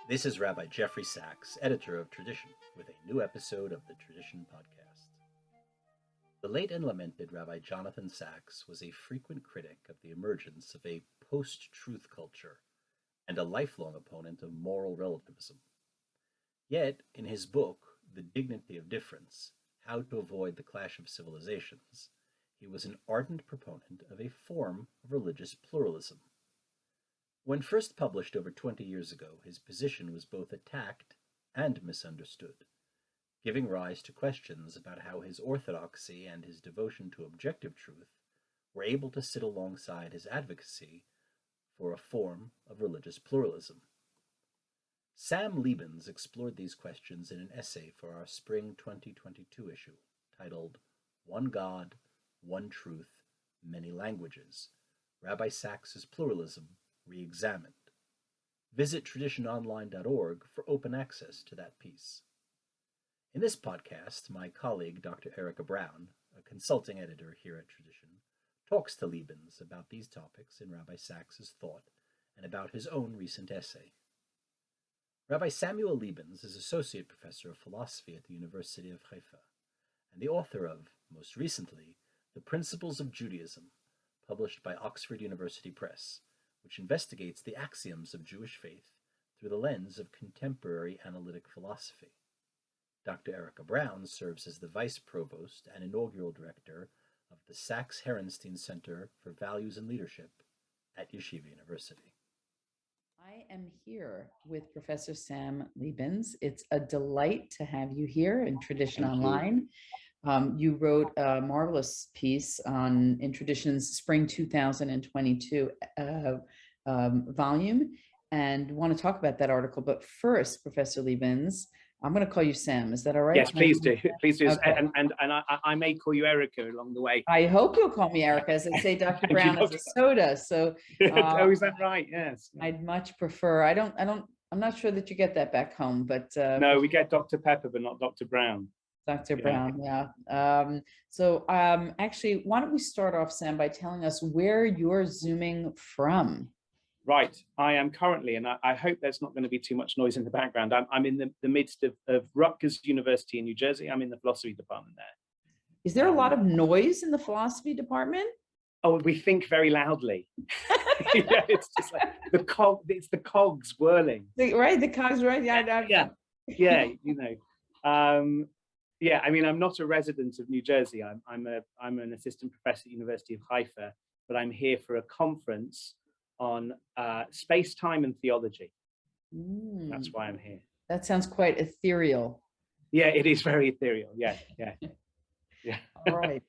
This is Rabbi Jeffrey Sacks, editor of Tradition, with a new episode of the Tradition podcast. The late and lamented Rabbi Jonathan Sacks was a frequent critic of the emergence of a post-truth culture and a lifelong opponent of moral relativism. Yet, in his book, The Dignity of Difference, How to Avoid the Clash of Civilizations, he was an ardent proponent of a form of religious pluralism. When first published over 20 years ago, his position was both attacked and misunderstood, giving rise to questions about how his orthodoxy and his devotion to objective truth were able to sit alongside his advocacy for a form of religious pluralism. Sam Lebens explored these questions in an essay for our spring 2022 issue, titled One God, One Truth, Many Languages, Rabbi Sacks' Pluralism Reexamined. Visit traditiononline.org for open access to that piece. In this podcast, my colleague, Dr. Erica Brown, a consulting editor here at Tradition, talks to Lebens about these topics in Rabbi Sacks' thought and about his own recent essay. Rabbi Samuel Lebens is Associate Professor of Philosophy at the University of Haifa and the author of, most recently, The Principles of Judaism, published by Oxford University Press, which investigates the axioms of Jewish faith through the lens of contemporary analytic philosophy. Dr. Erica Brown serves as the Vice Provost and Inaugural Director of the Sacks-Herenstein Center for Values and Leadership at Yeshiva University. I am here with Professor Sam Lebens. It's a delight to have you here in Tradition Online. You wrote a marvelous piece in Tradition's Spring 2022 volume, and want to talk about that article. But first, Professor Lebens, I'm going to call you Sam. Is that all right? Yes, please do. Please do. Okay. And I may call you Erica along the way. I hope you'll call me Erica, as I say Dr. Brown as a soda. So oh, is that right? Yes. I'd much prefer. I'm not sure that you get that back home, but no, we get Dr. Pepper, but not Dr. Brown. Dr. Brown, yeah. Actually, why don't we start off, Sam, by telling us where you're Zooming from? Right. I am currently, and I hope there's not going to be too much noise in the background. I'm in the midst of Rutgers University in New Jersey. I'm in the philosophy department there. Is there a lot of noise in the philosophy department? Oh, we think very loudly. Yeah, it's just like it's the cogs whirling. Right, the cogs, right? Yeah. You know. Yeah, I mean, I'm not a resident of New Jersey. I'm an assistant professor at University of Haifa, but I'm here for a conference on space, time, and theology. That's why I'm here. That sounds quite ethereal. Yeah, it is very ethereal. Yeah. All right.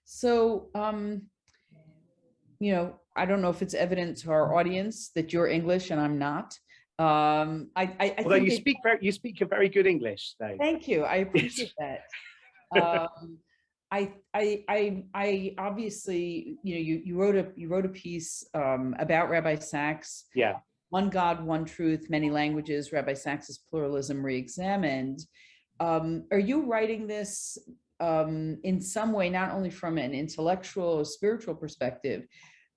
So, I don't know if it's evident to our audience that you're English and I'm not. Although you speak a very good English, though. Thank you. I appreciate that. I obviously, you wrote a piece about Rabbi Sacks. Yeah. One God, One Truth, Many Languages, Rabbi Sacks' Pluralism Reexamined. Are you writing this in some way, not only from an intellectual or spiritual perspective,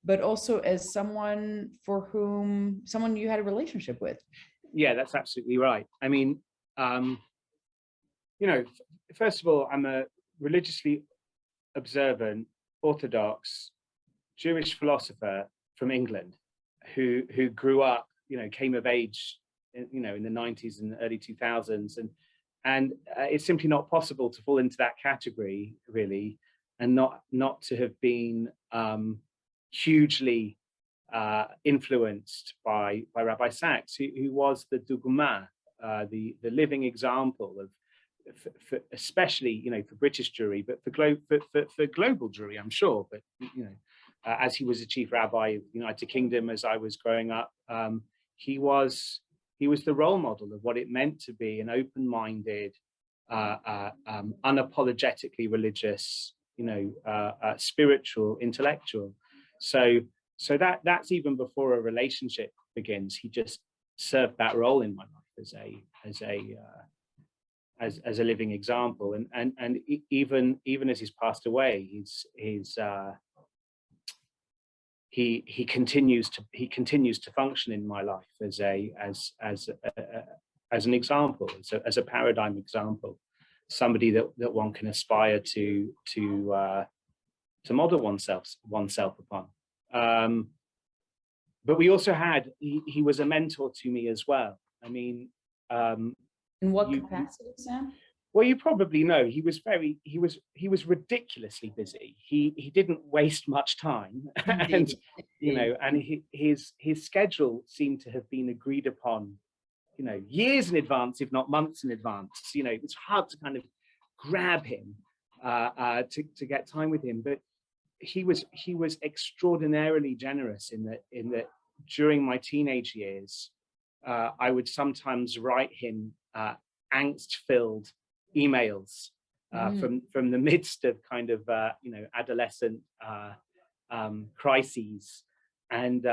but also as someone you had a relationship with? Yeah, that's absolutely right. I mean, first of all, I'm a religiously observant, Orthodox, Jewish philosopher from England who grew up, came of age, in the 90s and early 2000s. And it's simply not possible to fall into that category, really, and not to have been hugely influenced by Rabbi Sacks, who was the dugma, the living example of, for especially for British Jewry, but for global Jewry, I'm sure. But as he was the chief rabbi of the United Kingdom as I was growing up, he was the role model of what it meant to be an open-minded, unapologetically religious, spiritual intellectual. So that's even before a relationship begins. He just served that role in my life as a living example. And even as he's passed away, he continues to function in my life as an example, as a paradigm example, somebody that one can aspire to model oneself upon. But we also had, he was a mentor to me as well. I mean, In what capacity, Sam? well, you probably know he was ridiculously busy. He didn't waste much time, and and his schedule seemed to have been agreed upon, years in advance, if not months in advance. It's hard to kind of grab him to get time with him, but he was extraordinarily generous in that during my teenage years, I would sometimes write him angst-filled emails from the midst of kind of adolescent crises, and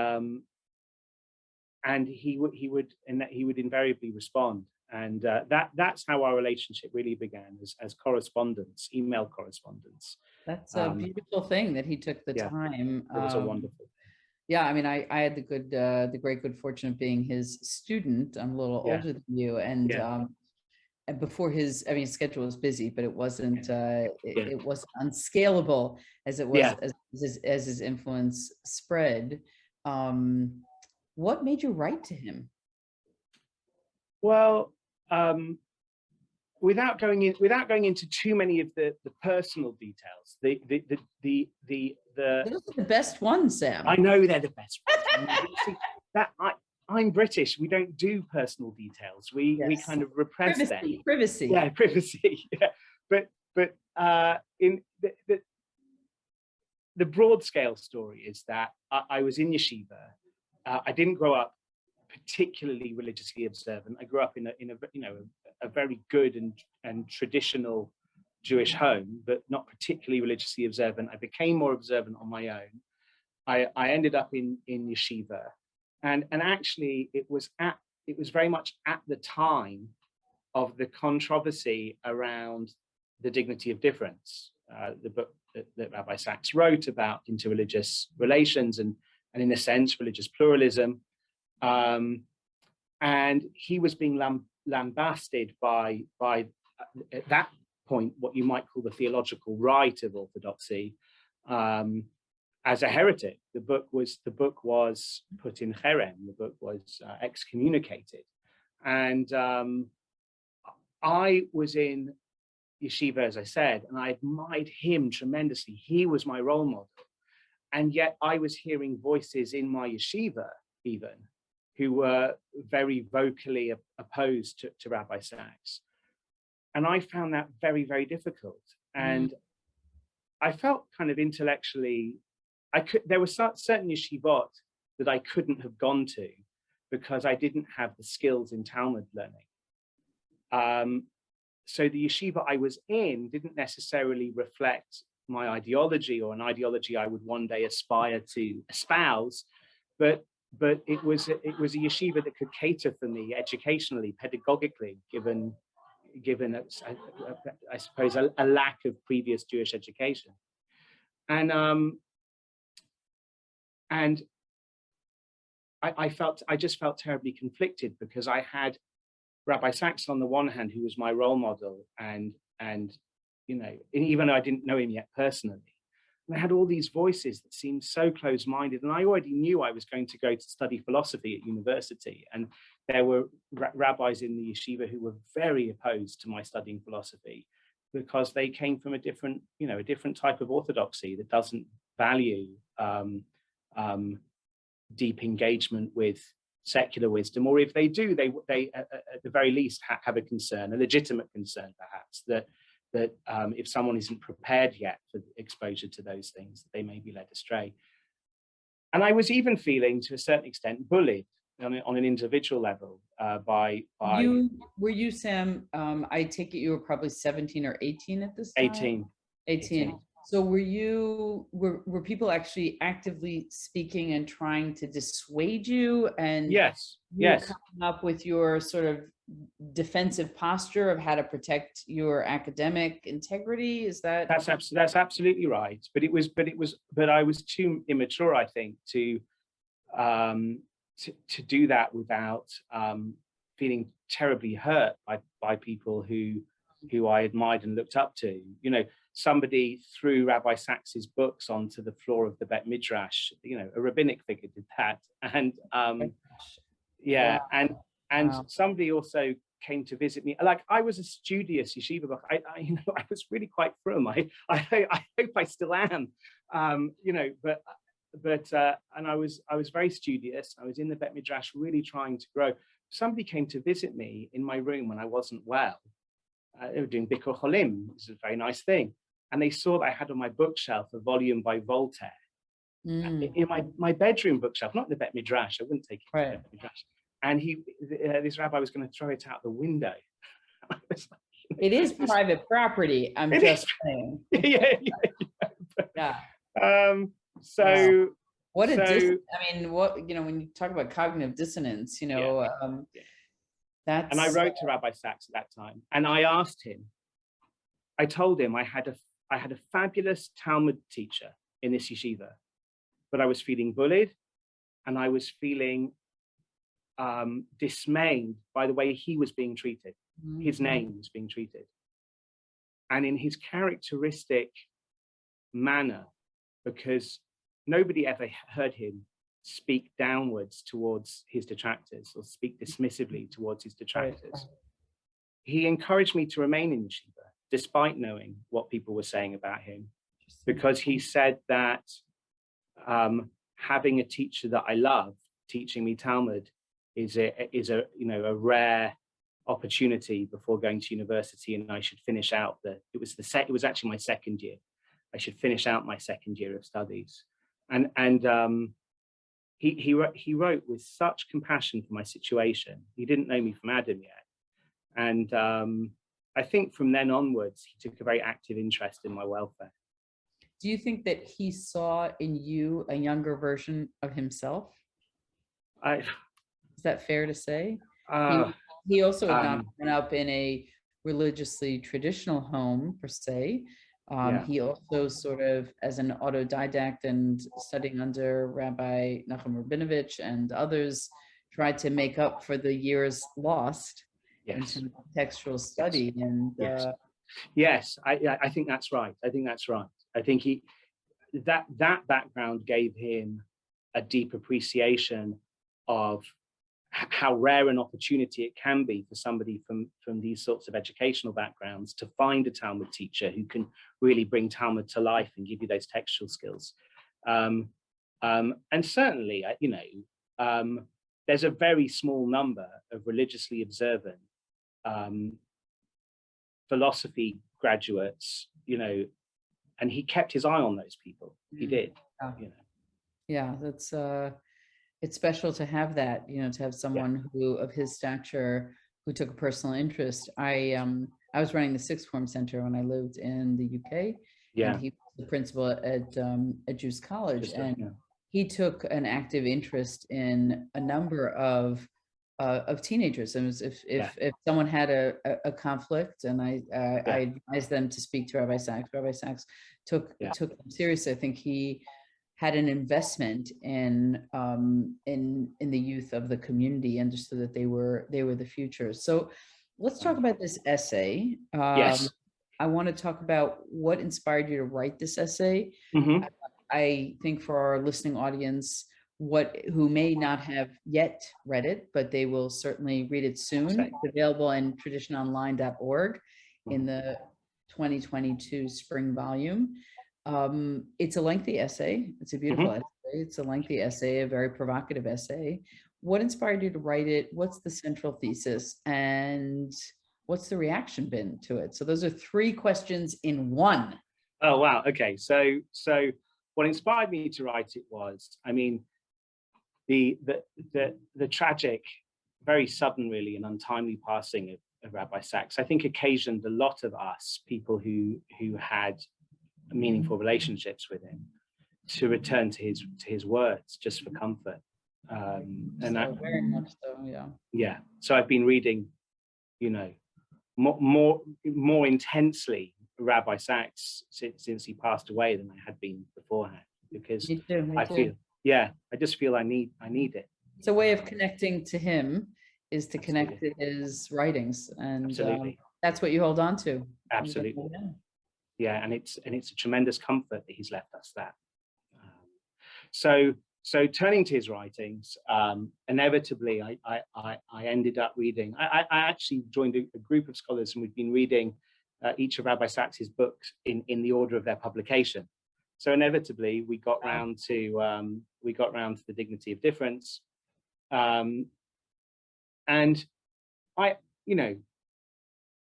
he would invariably respond, and that's how our relationship really began, as correspondence, email correspondence. That's a beautiful thing that he took the time. It was a wonderful. Yeah, I mean, I had the great good fortune of being his student. I'm a little older than you, and before his schedule was busy, but it wasn't it wasn't unscalable as it was as his influence spread. What made you write to him? Well, without going into too many of the personal details, those are the best ones, Sam. I know they're the best ones. See, I'm British. We don't do personal details. We kind of repress them. Privacy. Yeah, privacy. Yeah. But in the broad scale story is that I was in yeshiva. I didn't grow up particularly religiously observant. I grew up in a very good and traditional Jewish home, but not particularly religiously observant. I became more observant on my own. I ended up in yeshiva, and actually it was very much at the time of the controversy around the dignity of difference, the book that Rabbi Sacks wrote about interreligious relations and in a sense religious pluralism. And he was being lambasted by at that point what you might call the theological right of Orthodoxy, as a heretic. The book was put in cherem. The book was excommunicated, and I was in yeshiva, as I said, and I admired him tremendously. He was my role model, and yet I was hearing voices in my yeshiva even who were very vocally opposed to Rabbi Sacks. And I found that very, very difficult. And I felt kind of intellectually, there were certain yeshivot that I couldn't have gone to because I didn't have the skills in Talmud learning. So the yeshiva I was in didn't necessarily reflect my ideology or an ideology I would one day aspire to espouse, but it was a yeshiva that could cater for me educationally, pedagogically, given I suppose a lack of previous Jewish education, and I just felt terribly conflicted because I had Rabbi Sacks on the one hand, who was my role model, and even though I didn't know him yet personally. And I had all these voices that seemed so close-minded, and I already knew I was going to go to study philosophy at university, and there were rabbis in the yeshiva who were very opposed to my studying philosophy because they came from a different type of orthodoxy that doesn't value deep engagement with secular wisdom, or if they do, they at the very least have a concern, a legitimate concern perhaps, that if someone isn't prepared yet for exposure to those things, they may be led astray. And I was even feeling, to a certain extent, bullied on an individual level by you. Were you, Sam? I take it you were probably 17 or 18 at this time. 18. So were people actually actively speaking and trying to dissuade you? And yes, coming up with your sort of defensive posture of how to protect your academic integrity? Is that? That's absolutely right. But I was too immature, I think, to do that without feeling terribly hurt by people who I admired and looked up to. You know, somebody threw Rabbi Sacks's books onto the floor of the Bet Midrash. You know, a rabbinic figure did that, and yeah, Wow. and Wow. somebody also came to visit me. Like, I was a studious yeshiva, but I was really quite frum. I hope I still am. You know, but and I was very studious. I was in the Bet Midrash, really trying to grow. Somebody came to visit me in my room when I wasn't well. They were doing Bikur Cholim, which is a very nice thing, and they saw that I had on my bookshelf a volume by Voltaire. In my bedroom bookshelf, not in the Bet Midrash. I wouldn't take it to the Bet Midrash. And this rabbi was going to throw it out the window. It is private property. I'm just saying. Yeah. So what a I mean, what, you know, when you talk about cognitive dissonance, you know, that's. And I wrote to Rabbi Sacks at that time, and I asked him. I told him I had a fabulous Talmud teacher in this yeshiva, but I was feeling bullied, and I was feeling dismayed by the way he was being treated. His name was being treated, and in his characteristic manner, because nobody ever heard him speak downwards towards his detractors or speak dismissively towards his detractors. He encouraged me to remain in yeshiva despite knowing what people were saying about him, because he said that having a teacher that I love teaching me Talmud is a rare opportunity before going to university, and I should finish out it was actually my second year. I should finish out my second year of studies, and he wrote with such compassion for my situation. He didn't know me from Adam yet, and I think from then onwards he took a very active interest in my welfare. Do you think that he saw in you a younger version of himself? Is that fair to say? He also had not grown up in a religiously traditional home per se. He also sort of, as an autodidact and studying under Rabbi Nachum Rabinovich and others, tried to make up for the years lost in terms of textual study. And yes, I think that's right. I think that's right. I think that background gave him a deep appreciation of how rare an opportunity it can be for somebody from these sorts of educational backgrounds to find a Talmud teacher who can really bring Talmud to life and give you those textual skills. And certainly, there's a very small number of religiously observant philosophy graduates, and he kept his eye on those people. He did. Yeah, that's it's special to have that, to have someone who of his stature who took a personal interest. I was running the Sixth Form Center when I lived in the UK, and he was the principal at Juice College, and he took an active interest in a number of teenagers. And if someone had a conflict, and I advised them to speak to Rabbi Sacks. Rabbi Sacks took them seriously. I think he had an investment in the youth of the community, understood that they were the future. So let's talk about this essay. I want to talk about what inspired you to write this essay. I think for our listening audience, who may not have yet read it, but they will certainly read it soon. It's available in traditiononline.org in the 2022 spring volume. It's a lengthy essay. It's a beautiful essay. It's a lengthy essay, a very provocative essay. What inspired you to write it? What's the central thesis? And what's the reaction been to it? So those are three questions in one. Oh, wow. Okay. So what inspired me to write it was, the tragic, very sudden, really, and untimely passing of Rabbi Sacks, I think occasioned a lot of us, people who had meaningful relationships with him, to return to his words just for comfort. Very much so, yeah. So I've been reading you know, more intensely Rabbi Sacks since he passed away than I had been beforehand, because Me too, me too. I just feel I need it. It's a way of connecting to him, is to connect to his writings, and Absolutely. that's what you hold on to. Absolutely. Yeah, and it's a tremendous comfort that he's left us that. So turning to his writings, inevitably I ended up reading. I actually joined a group of scholars, and we've been reading each of Rabbi Sacks's books in the order of their publication. So inevitably we got round to the Dignity of Difference, and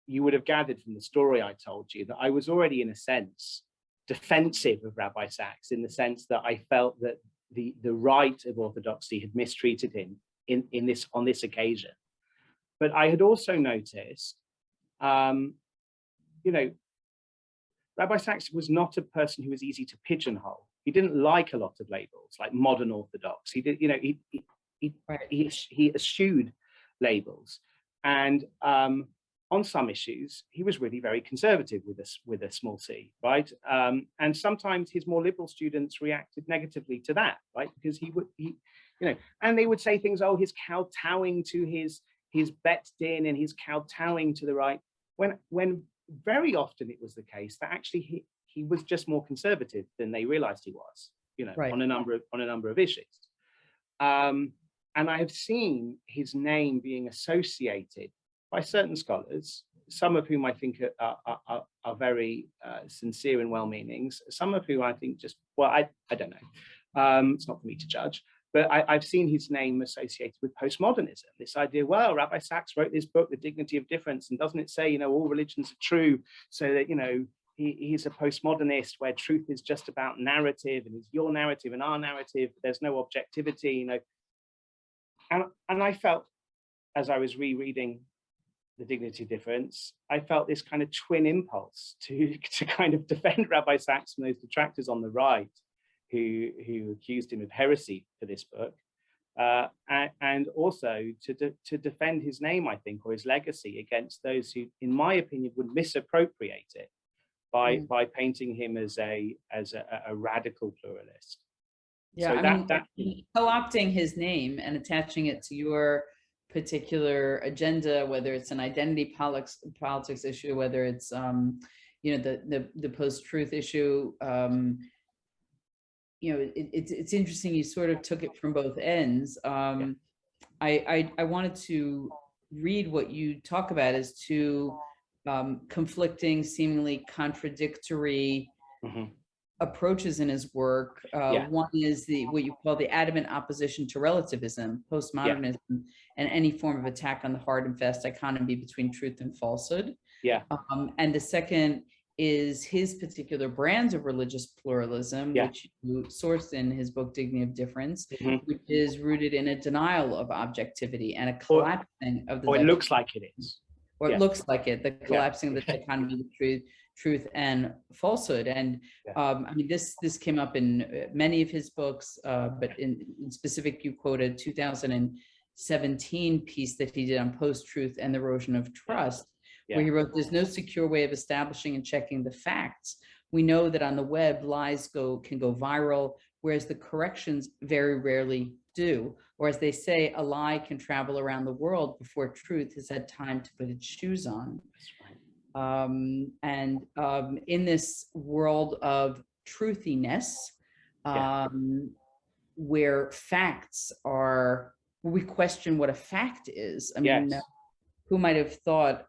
you would have gathered from the story I told you that I was already, in a sense, defensive of Rabbi Sacks, in the sense that I felt that the right of Orthodoxy had mistreated him on this occasion. But I had also noticed, Rabbi Sacks was not a person who was easy to pigeonhole. He didn't like a lot of labels, like modern Orthodox. He did, he eschewed labels, and on some issues, he was really very conservative with a small c, right? And sometimes his more liberal students reacted negatively to that, right? Because and they would say things, oh, he's kowtowing to his bet din, and he's kowtowing to the right, when very often it was the case that actually he was just more conservative than they realized he was, right, on a number of issues. And I have seen his name being associated by certain scholars, some of whom I think are very sincere and well-meaning, some of whom I think just, well, I don't know. It's not for me to judge, but I've seen his name associated with postmodernism. This idea, well, Rabbi Sacks wrote this book, The Dignity of Difference, and doesn't it say, all religions are true, so that, he's a postmodernist where truth is just about narrative, and it's your narrative and our narrative, there's no objectivity, And I felt, as I was rereading The Dignity of Difference, I felt this kind of twin impulse to kind of defend Rabbi Sacks from those detractors on the right who accused him of heresy for this book, and also to defend his name, I think, or his legacy against those who, in my opinion, would misappropriate it by painting him as a radical pluralist. Yeah, so co-opting his name and attaching it to your particular agenda, whether it's an identity politics issue, whether it's the post-truth issue, it's interesting. You sort of took it from both ends. I wanted to read what you talk about as two conflicting, seemingly contradictory approaches in his work. One is what you call the adamant opposition to relativism, postmodernism, and any form of attack on the hard and fast dichotomy between truth and falsehood. And the second is his particular brands of religious pluralism, which you sourced in his book, Dignity of Difference, which is rooted in a denial of objectivity and a collapsing of the... Or it looks like it is. Or it looks like it, the collapsing of the dichotomy of truth and falsehood. And this came up in many of his books, but in specific, you quoted 2017 piece that he did on post-truth and the erosion of trust, where he wrote, "There's no secure way of establishing and checking the facts. We know that on the web, lies can go viral, whereas the corrections very rarely do. Or as they say, a lie can travel around the world before truth has had time to put its shoes on." In this world of truthiness, where facts are, we question what a fact is. I mean, who might have thought,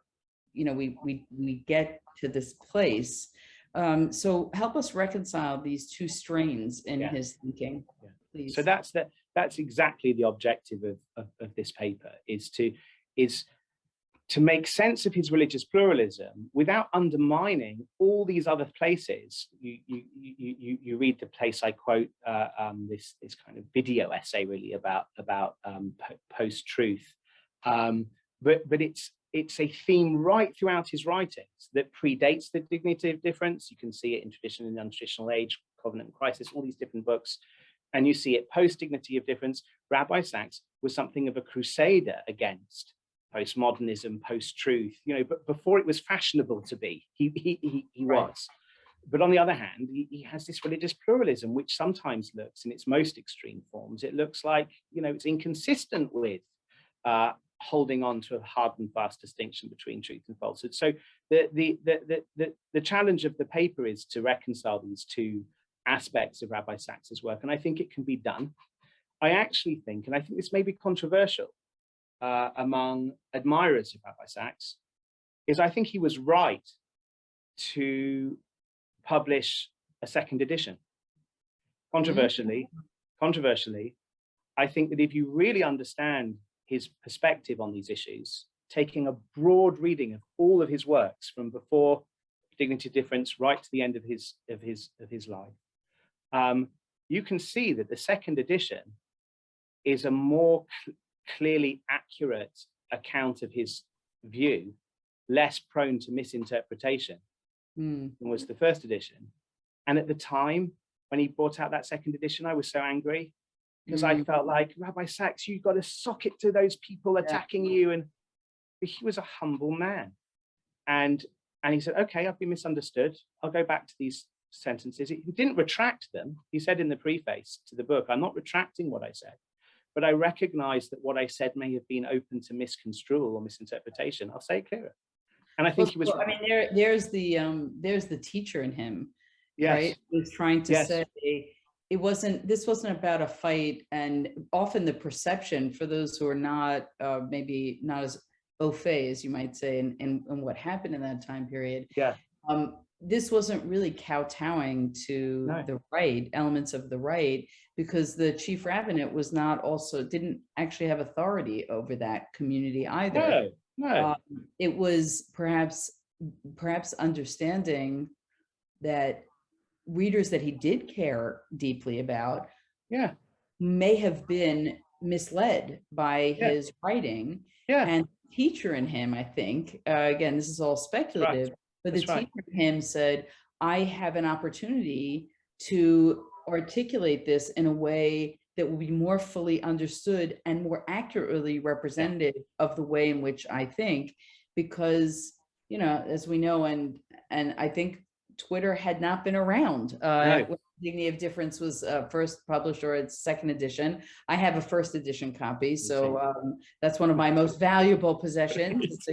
we get to this place. So help us reconcile these two strains in his thinking, please. So that's exactly the objective of this paper, is to make sense of his religious pluralism without undermining all these other places. You read the place I quote, this kind of video essay really about post-truth, but it's a theme right throughout his writings that predates The Dignity of Difference. You can see it in Tradition and the Untraditional Age, Covenant and Crisis, all these different books. And you see it post Dignity of Difference. Rabbi Sacks was something of a crusader against postmodernism, post-truth, but before it was fashionable to be, he was. But on the other hand, he has this religious pluralism, which sometimes looks, in its most extreme forms, it looks like, it's inconsistent with holding on to a hard and fast distinction between truth and falsehood. So the challenge of the paper is to reconcile these two aspects of Rabbi Sacks's work, and I think it can be done. I actually think, and I think this may be controversial among admirers of Rabbi Sacks, is I think he was right to publish a second edition. Controversially, I think that if you really understand his perspective on these issues, taking a broad reading of all of his works from before Dignity of Difference right to the end of his life, you can see that the second edition is a more clearly accurate account of his view, less prone to misinterpretation than was the first edition. And at the time when he brought out that second edition, I was so angry because I felt like, Rabbi Sacks, you've got to sock it to those people attacking you. And he was a humble man. And he said, okay, I've been misunderstood. I'll go back to these sentences. He didn't retract them. He said in the preface to the book, I'm not retracting what I said, but I recognize that what I said may have been open to misconstrual or misinterpretation. I'll say it clearer. And I think he was. I mean, there's the teacher in him, right? Who's trying to say this wasn't about a fight, and often the perception for those who are not maybe not as au fait as you might say, in what happened in that time period. This wasn't really kowtowing to the right, elements of the right, because the chief rabbinate was not didn't actually have authority over that community either. It was perhaps understanding that readers that he did care deeply about may have been misled by his writing. And the teacher in him, I think, again, this is all speculative, but the teacher in him said, I have an opportunity to articulate this in a way that will be more fully understood and more accurately representative of the way in which I think, because, as we know, and I think Twitter had not been around when Dignity of Difference was first published, or its second edition. I have a first edition copy, so that's one of my most valuable possessions. It's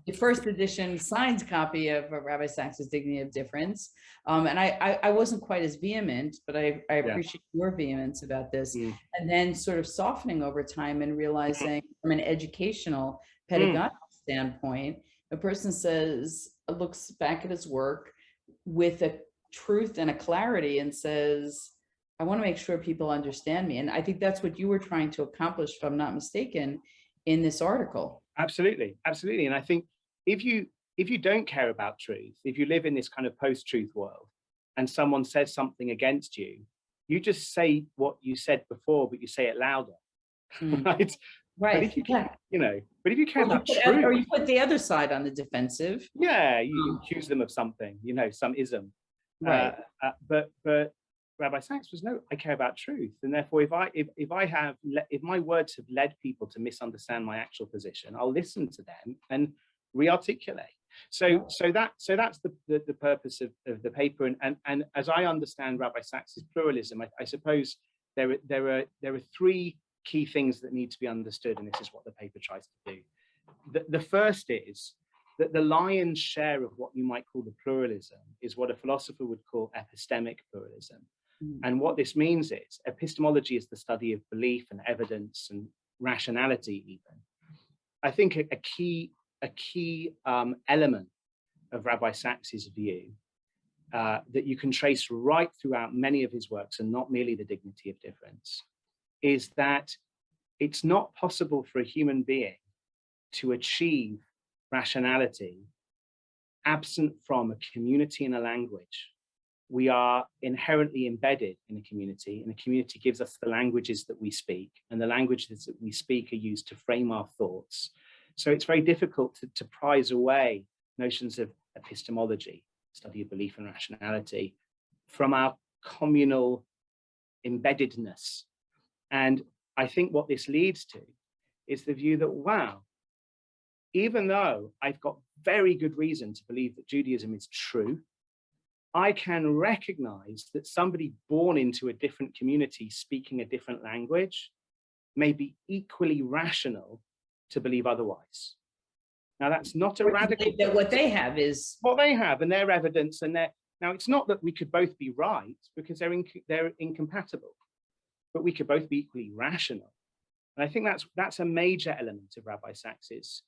the first edition signed copy of Rabbi Sacks's Dignity of Difference. And I wasn't quite as vehement, but I appreciate your vehemence about this. And then sort of softening over time and realizing from an educational pedagogical standpoint, a person looks back at his work with a truth and a clarity and says, I want to make sure people understand me. And I think that's what you were trying to accomplish, if I'm not mistaken, in this article. Absolutely. And I think if you don't care about truth, if you live in this kind of post-truth world and someone says something against you, you just say what you said before, but you say it louder. Right. But if you care about truth, or you put the other side on the defensive. You accuse them of something, some ism. But Rabbi Sacks was, no, I care about truth, and therefore if my words have led people to misunderstand my actual position, I'll listen to them and rearticulate. So that's the purpose of the paper. And as I understand Rabbi Sacks's pluralism, I suppose there are three key things that need to be understood, and this is what the paper tries to do. The first is that the lion's share of what you might call the pluralism is what a philosopher would call epistemic pluralism. And what this means is epistemology is the study of belief and evidence and rationality even. I think a key element of Rabbi Sacks's view that you can trace right throughout many of his works, and not merely the Dignity of Difference, is that it's not possible for a human being to achieve rationality absent from a community and a language. We are inherently embedded in a community, and a community gives us the languages that we speak, and the languages that we speak are used to frame our thoughts. So it's very difficult to prize away notions of epistemology, study of belief and rationality, from our communal embeddedness. And I think what this leads to is the view that, wow, even though I've got very good reason to believe that Judaism is true, I can recognize that somebody born into a different community speaking a different language may be equally rational to believe otherwise. Now, that's not a radical. That what they have is what they have and their evidence and their. Now, it's not that we could both be right because they're incompatible, but we could both be equally rational. And I think that's a major element of Rabbi Sacks's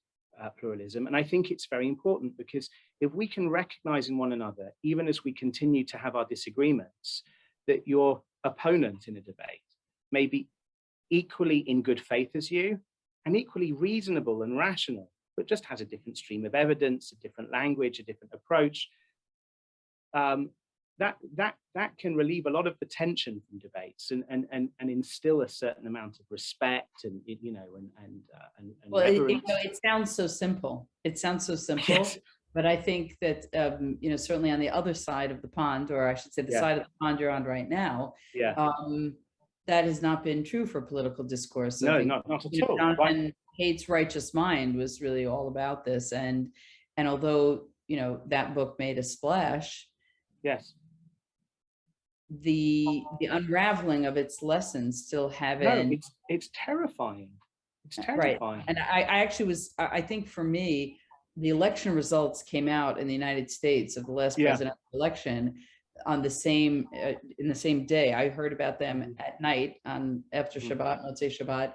pluralism. And I think it's very important because if we can recognize in one another, even as we continue to have our disagreements, that your opponent in a debate may be equally in good faith as you and equally reasonable and rational, but just has a different stream of evidence, a different language, a different approach, that can relieve a lot of the tension from debates and instill a certain amount of respect and well, reverence. it sounds so simple. It sounds so simple, Yes. but I think that certainly on the other side of the pond, or I should say the side of the pond you're on right now, that has not been true for political discourse. No, not at all. Jonathan Haidt's Righteous Mind was really all about this, and although that book made a splash, yes, the unraveling of its lessons still haven't. No, it's terrifying. It's terrifying. Right. And I think for me, the election results came out in the United States of the last presidential election on the same in the same day. I heard about them at night after Shabbat, Motzei Shabbat,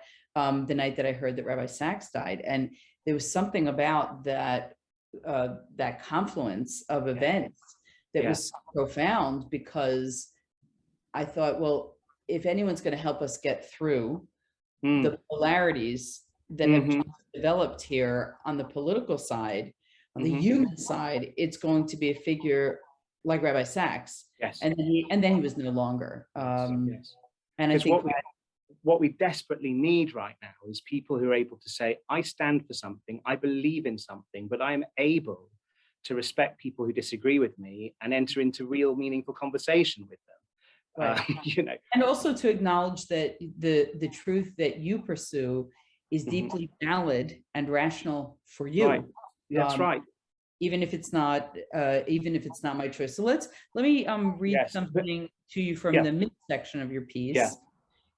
the night that I heard that Rabbi Sacks died, and there was something about that confluence of events that was so profound, because I thought, well, if anyone's going to help us get through the polarities that have developed here on the political side, on the human side, it's going to be a figure like Rabbi Sacks. Yes. And then he was no longer. And I think what we desperately need right now is people who are able to say, I stand for something, I believe in something, but I am able to respect people who disagree with me and enter into real meaningful conversation with them. Right. And also to acknowledge that the truth that you pursue is deeply valid and rational for you. Right. That's right. Even if it's not my choice. So let me read something to you from the midsection of your piece. Yeah.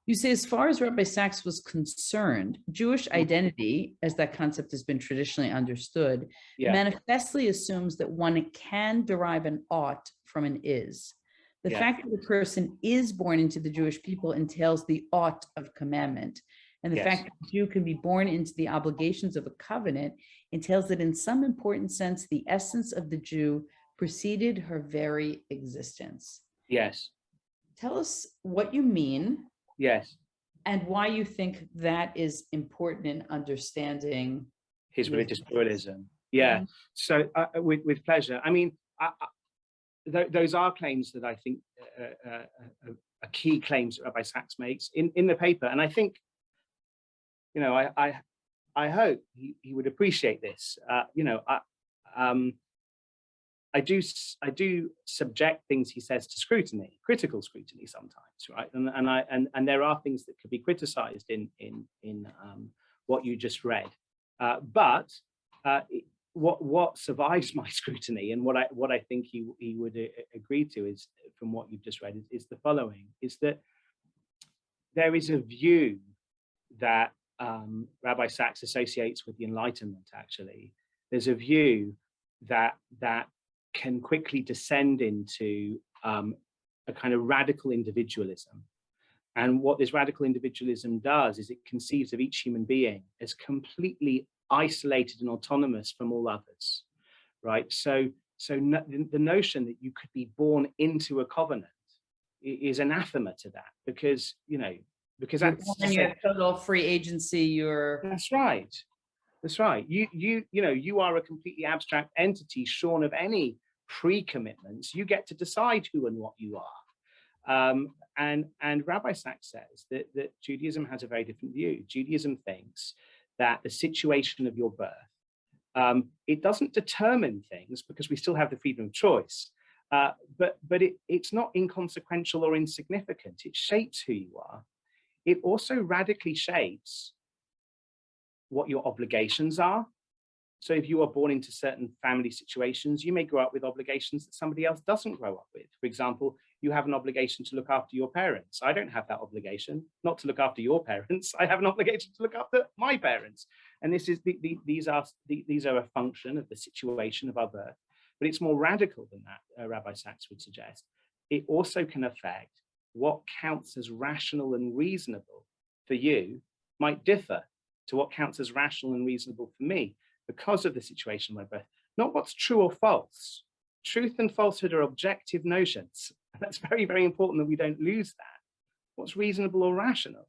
You say, as far as Rabbi Sacks was concerned, Jewish identity, as that concept has been traditionally understood, manifestly assumes that one can derive an ought from an is. The fact that the person is born into the Jewish people entails the ought of commandment. And the fact that a Jew can be born into the obligations of a covenant entails that in some important sense, the essence of the Jew preceded her very existence. Yes. Tell us what you mean. Yes. And why you think that is important in understanding his religious pluralism. Yeah. So with pleasure. I mean, those are claims that I think are key claims that Rabbi Sacks makes in the paper. And I think, I hope he would appreciate this. I do subject things he says to scrutiny, critical scrutiny sometimes, right? And there are things that could be criticized in what you just read. But what survives my scrutiny, and what I think he would agree to, is from what you've just read, is the following: is that there is a view that Rabbi Sacks associates with the Enlightenment. Actually, there's a view that can quickly descend into a kind of radical individualism. And what this radical individualism does is it conceives of each human being as completely isolated and autonomous from all others, right? So the notion that you could be born into a covenant is anathema to that, because that's you have total free agency. That's right. That's right. You are a completely abstract entity shorn of any pre-commitments. You get to decide who and what you are. And Rabbi Sacks says that Judaism has a very different view. Judaism thinks that the situation of your birth, it doesn't determine things, because we still have the freedom of choice, but it's not inconsequential or insignificant. It shapes who you are. It also radically shapes what your obligations are So if you are born into certain family situations, you may grow up with obligations that somebody else doesn't grow up with. For example, you have an obligation to look after your parents. I don't have that obligation, not to look after your parents. I have an obligation to look after my parents. And this is these are a function of the situation of our birth. But it's more radical than that, Rabbi Sacks would suggest. It also can affect what counts as rational and reasonable for you might differ to what counts as rational and reasonable for me because of the situation of my birth. Not what's true or false. Truth and falsehood are objective notions. That's very, very important that we don't lose that. What's reasonable or rational?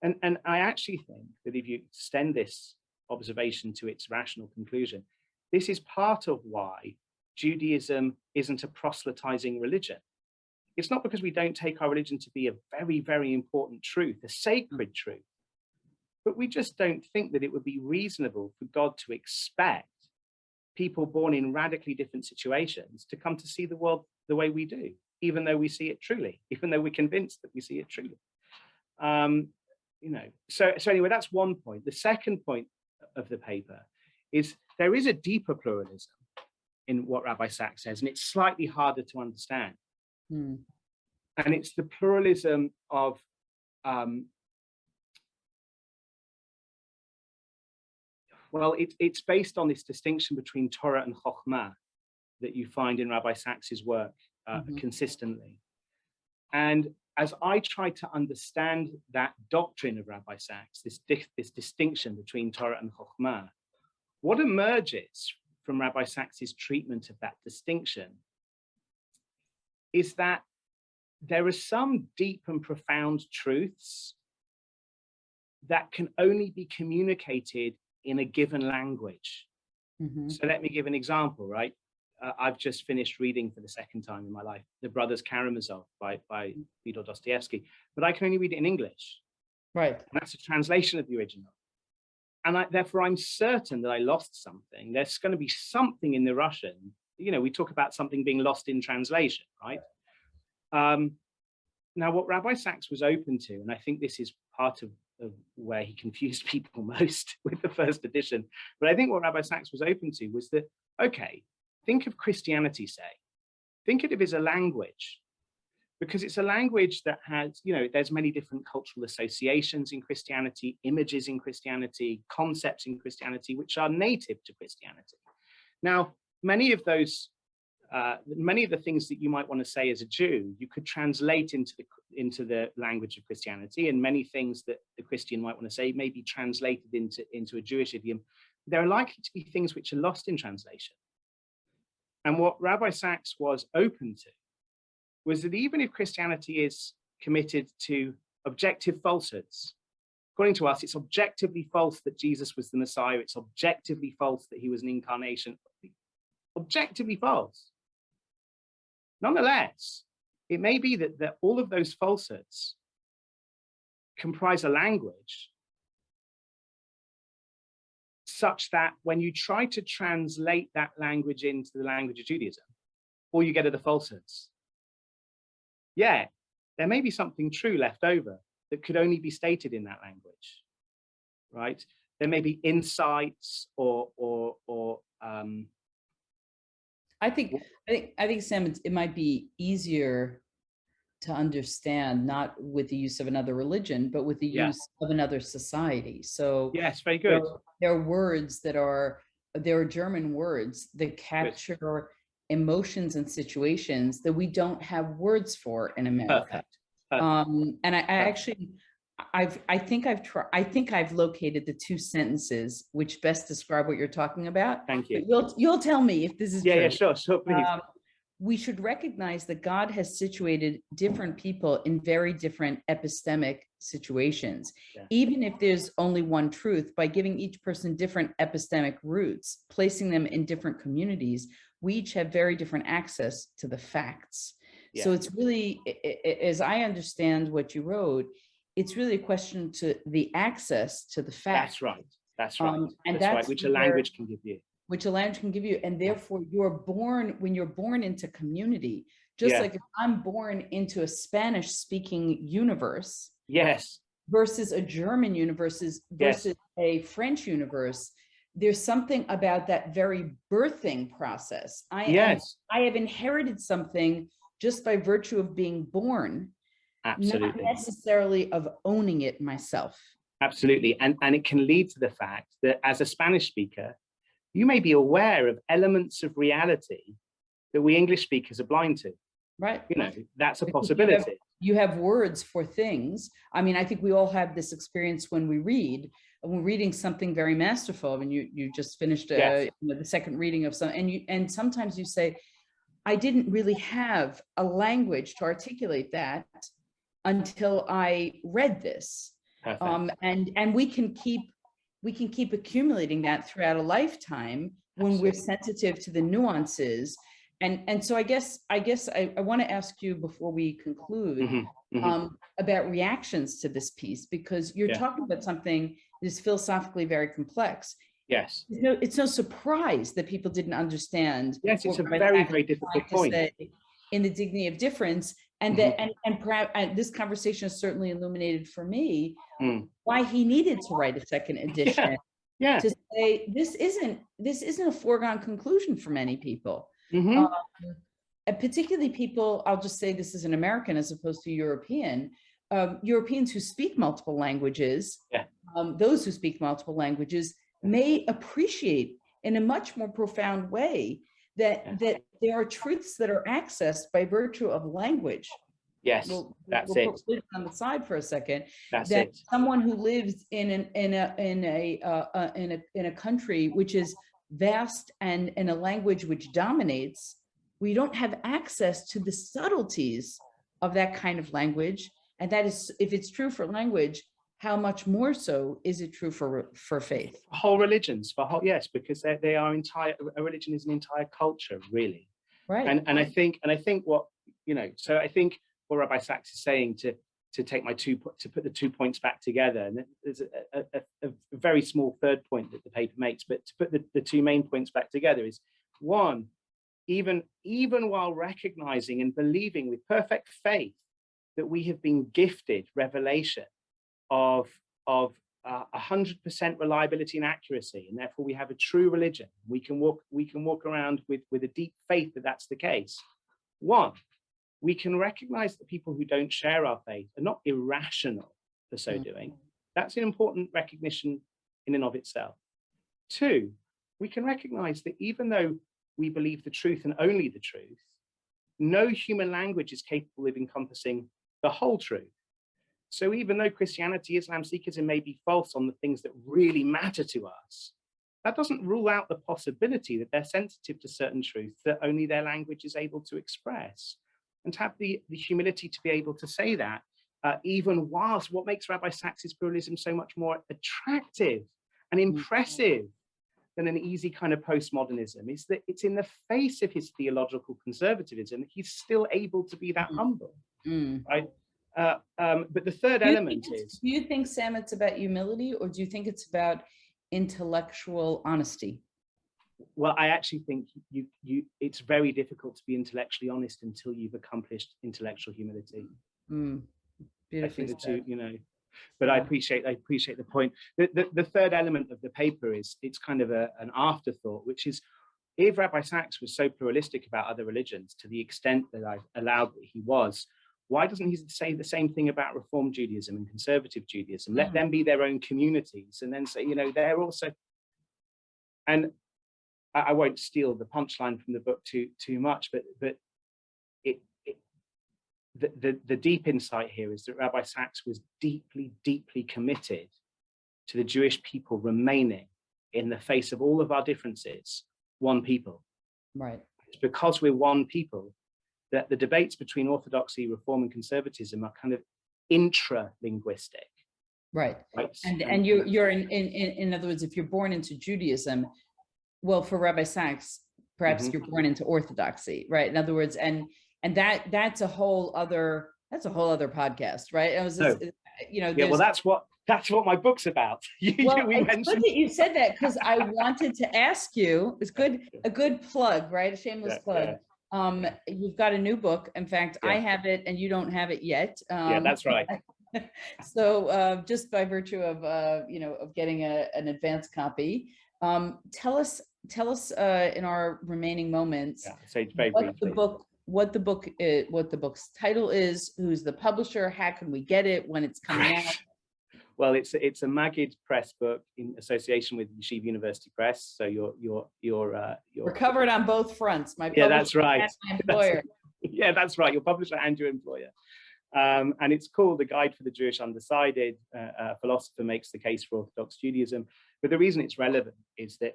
And I actually think that if you extend this observation to its rational conclusion, this is part of why Judaism isn't a proselytizing religion. It's not because we don't take our religion to be a very, very important truth, a sacred truth, but we just don't think that it would be reasonable for God to expect people born in radically different situations to come to see the world the way we do, even though we see it truly, even though we're convinced that we see it truly. So anyway, that's one point. The second point of the paper is there is a deeper pluralism in what Rabbi Sacks says, and it's slightly harder to understand. And it's the pluralism of it's based on this distinction between Torah and Chokhmah that you find in Rabbi Sacks's work consistently. And as I try to understand that doctrine of Rabbi Sacks, this distinction between Torah and Chokhmah, what emerges from Rabbi Sacks's treatment of that distinction is that there are some deep and profound truths that can only be communicated in a given language. So let me give an example, right? I've just finished reading for the second time in my life, The Brothers Karamazov by Fyodor Dostoevsky, but I can only read it in English. Right. And that's a translation of the original. And therefore, I'm certain that I lost something. There's going to be something in the Russian. You know, we talk about something being lost in translation, right? Now, what Rabbi Sacks was open to, and I think this is part of where he confused people most with the first edition, but I think what Rabbi Sacks was open to was that, okay, think of Christianity, say. Think of it as a language, because it's a language that has, there's many different cultural associations in Christianity, images in Christianity, concepts in Christianity, which are native to Christianity. Now, many of the things that you might want to say as a Jew, you could translate into the language of Christianity, and many things that the Christian might want to say may be translated into a Jewish idiom. There are likely to be things which are lost in translation. And what Rabbi Sacks was open to was that even if Christianity is committed to objective falsehoods, according to us, it's objectively false that Jesus was the Messiah. It's objectively false that he was an incarnation. Objectively false. Nonetheless, it may be that all of those falsehoods comprise a language such that when you try to translate that language into the language of Judaism, all you get are the falsehoods. Yeah, there may be something true left over that could only be stated in that language, right? There may be insights or I think, Sam, it might be easier to understand, not with the use of another religion, but with the use of another society. So yes, very good. There are words there are German words that capture emotions and situations that we don't have words for in America. Perfect. And I think I've located the two sentences which best describe what you're talking about. Thank you. But you'll tell me if this is true. Yeah, sure, please. We should recognize that God has situated different people in very different epistemic situations. Yeah. Even if there's only one truth, by giving each person different epistemic roots, placing them in different communities, we each have very different access to the facts. Yeah. So it's really, as I understand what you wrote, it's really a question to the access to the facts. That's right. And that's right, which a language can give you. And therefore when you're born into community, just like if I'm born into a Spanish speaking universe, yes, versus a German universe versus a French universe, there's something about that very birthing process. Yes, I have inherited something just by virtue of being born, absolutely. not necessarily of owning it myself. Absolutely. And it can lead to the fact that as a Spanish speaker, you may be aware of elements of reality that we English speakers are blind to. Right. You know, that's a Because possibility. You have words for things. I mean, I think we all have this experience when we read, and we're reading something very masterful. I mean, you just finished Yes. the second reading of some, and sometimes you say, I didn't really have a language to articulate that until I read this. Perfect. And we can keep accumulating that throughout a lifetime when Absolutely. we're sensitive to the nuances. And so I guess I want to ask you before we conclude about reactions to this piece, because you're talking about something that is philosophically very complex. Yes. It's no surprise that people didn't understand. Yes, it's a very, very difficult point. In the dignity of difference, and that and perhaps this conversation has certainly illuminated for me why he needed to write a second edition. Yeah. To say this isn't a foregone conclusion for many people. And particularly people, I'll just say this is an American as opposed to European, Europeans who speak multiple languages, those who speak multiple languages may appreciate in a much more profound way that there are truths that are accessed by virtue of language. Yes, we'll it. Put on the side for a second. That's that it. Someone who lives in a country which is vast and in a language which dominates, we don't have access to the subtleties of that kind of language. And that is, if it's true for language, how much more so is it true for faith? Whole religions, yes, because they are a religion is an entire culture, really. Right. And I think what, so I think what Rabbi Sacks is saying to put the 2 points back together, and there's a very small third point that the paper makes, but to put the two main points back together is, one, even while recognizing and believing with perfect faith that we have been gifted revelation of 100% reliability and accuracy, and therefore we have a true religion, we can walk around with a deep faith that that's the case. One, we can recognize that people who don't share our faith are not irrational for so doing. That's an important recognition in and of itself. Two, we can recognize that even though we believe the truth and only the truth, no human language is capable of encompassing the whole truth. So even though Christianity, Islam, Sikhism may be false on the things that really matter to us, that doesn't rule out the possibility that they're sensitive to certain truths that only their language is able to express. And to have the humility to be able to say that, even whilst what makes Rabbi Sacks's pluralism so much more attractive and impressive than an easy kind of postmodernism is that it's in the face of his theological conservatism that he's still able to be that humble, right? But the third element is... Do you think, Sam, it's about humility, or do you think it's about intellectual honesty? Well, I actually think it's very difficult to be intellectually honest until you've accomplished intellectual humility. I think the two, but I appreciate the point. The third element of the paper is, it's kind of an afterthought, which is, if Rabbi Sacks was so pluralistic about other religions to the extent that I've allowed that he was, why doesn't he say the same thing about Reform Judaism and Conservative Judaism? Let them be their own communities, and then say, they're also... And I won't steal the punchline from the book too much, but the deep insight here is that Rabbi Sacks was deeply, deeply committed to the Jewish people remaining, in the face of all of our differences, one people. Right. It's because we're one people that the debates between Orthodoxy, Reform, and Conservatism are kind of intra-linguistic. Right. And you're in other words, if you're born into Judaism, well, for Rabbi Sacks, perhaps you're born into Orthodoxy, right? In other words, and that's a whole other podcast, right? It was just, well, that's what my book's about. It's good that you said that, because I wanted to ask you. It's a good plug, right? A shameless plug. Yeah. You've got a new book. In fact, I have it, and you don't have it yet. Yeah, that's right. So just by virtue of of getting an advanced copy, Tell us in our remaining moments Yeah, so very what briefly. what the book's title is, who's the publisher, how can we get it, when it's coming out? Well, it's a Maggid Press book in association with Yeshiva University Press. So We're covered on both fronts. My yeah, that's right. and my employer. Yeah, that's right. Your publisher and your employer. And it's called The Guide for the Jewish Undecided. A philosopher makes the case for Orthodox Judaism. But the reason it's relevant is that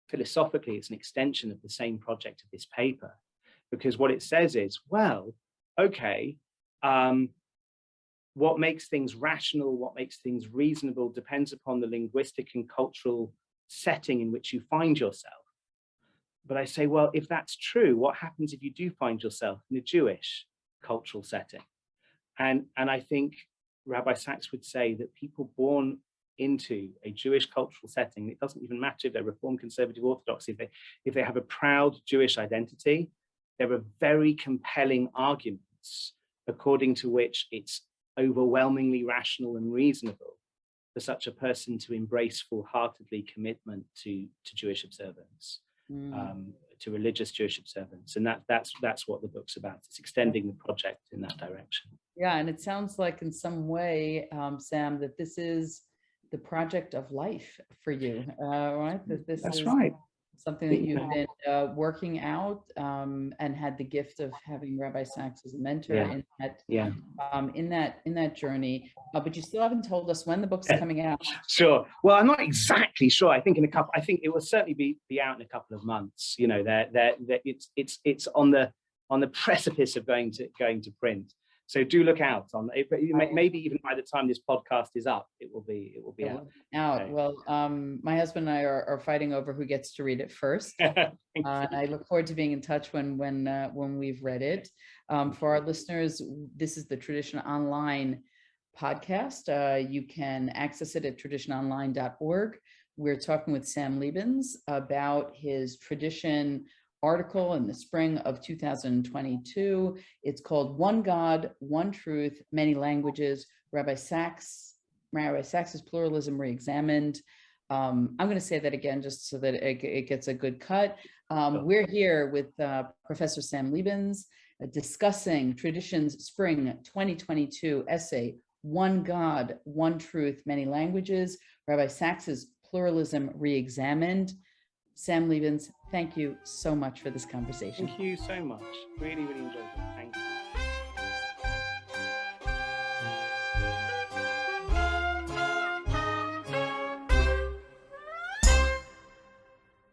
philosophically, it's an extension of the same project of this paper. Because what it says is, well, okay, what makes things rational, what makes things reasonable depends upon the linguistic and cultural setting in which you find yourself. But I say, well, if that's true, what happens if you do find yourself in a Jewish cultural setting? And I think Rabbi Sacks would say that people born into a Jewish cultural setting, it doesn't even matter if they're Reformed, Conservative, Orthodox, if they have a proud Jewish identity, there are very compelling arguments according to which it's overwhelmingly rational and reasonable for such a person to embrace full-heartedly commitment to Jewish observance, to religious Jewish observance. And that's what the book's about. It's extending the project in that direction. Yeah, and it sounds like in some way, Sam, that this is the project of life for you, right? That's right. Something that you've been working out, and had the gift of having Rabbi Sacks as a mentor in that journey. But you still haven't told us when the book's coming out. Sure. Well, I'm not exactly sure. I think I think it will certainly be out in a couple of months. You know, it's on the precipice of going to print. So do look out on it, but maybe even by the time this podcast is up, it will be out. Okay. Well, my husband and I are fighting over who gets to read it first. I look forward to being in touch when we've read it. For our listeners, this is the Tradition Online podcast. You can access it at traditiononline.org. We're talking with Sam Lebens about his Tradition article in the spring of 2022. It's called One God, One Truth, Many Languages, Rabbi Sacks's Pluralism Reexamined. I'm going to say that again just so that it gets a good cut. We're here with Professor Sam Lebens discussing Tradition's spring 2022 essay, One God, One Truth, Many Languages, Rabbi Sacks's Pluralism Reexamined. Sam Lebens, thank you so much for this conversation. Thank you so much. Really, really enjoyed it. Thank you.